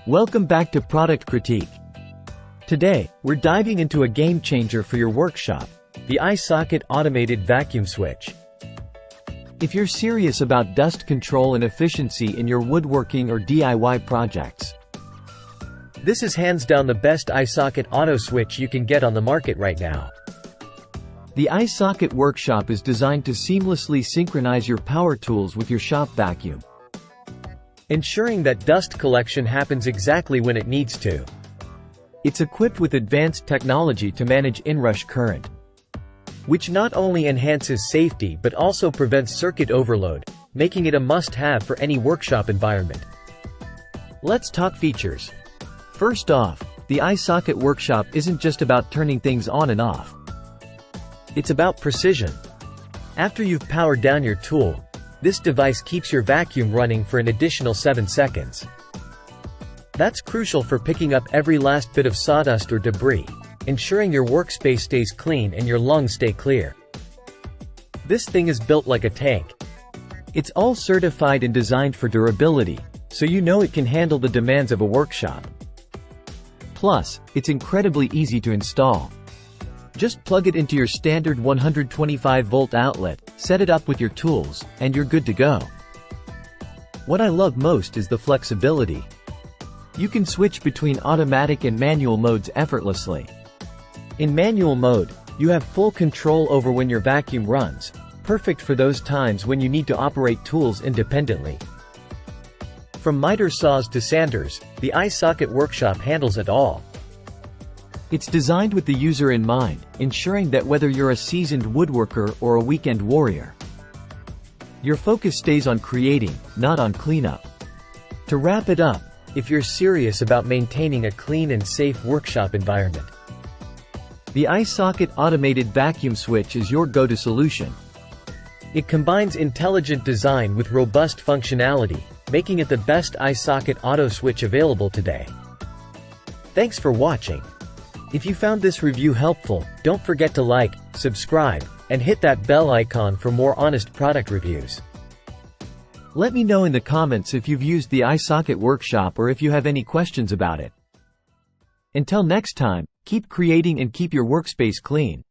Welcome back to Product Critique. Today, we're diving into a game changer for your workshop, the Isocket automated vacuum switch. If you're serious about dust control and efficiency in your woodworking or DIY projects, this is hands down the best Isocket auto switch you can get on the market right now. The Isocket workshop is designed to seamlessly synchronize your power tools with your shop vacuum, ensuring that dust collection happens exactly when it needs to. It's equipped with advanced technology to manage inrush current, which not only enhances safety but also prevents circuit overload, making it a must-have for any workshop environment. Let's talk features. First off, the Isocket workshop isn't just about turning things on and off. It's about precision. After you've powered down your tool, this device keeps your vacuum running for an additional 7 seconds. That's crucial for picking up every last bit of sawdust or debris, ensuring your workspace stays clean and your lungs stay clear. This thing is built like a tank. It's all certified and designed for durability, so you know it can handle the demands of a workshop. Plus, it's incredibly easy to install. Just plug it into your standard 125-volt outlet, set it up with your tools, and you're good to go. What I love most is the flexibility. You can switch between automatic and manual modes effortlessly. In manual mode, you have full control over when your vacuum runs, perfect for those times when you need to operate tools independently. From miter saws to sanders, the Isocket workshop handles it all. It's designed with the user in mind, ensuring that whether you're a seasoned woodworker or a weekend warrior, your focus stays on creating, not on cleanup. To wrap it up, if you're serious about maintaining a clean and safe workshop environment, the Isocket automated vacuum switch is your go-to solution. It combines intelligent design with robust functionality, making it the best Isocket auto switch available today. Thanks for watching. If you found this review helpful, don't forget to like, subscribe, and hit that bell icon for more honest product reviews. Let me know in the comments if you've used the Isocket workshop or if you have any questions about it. Until next time, keep creating and keep your workspace clean.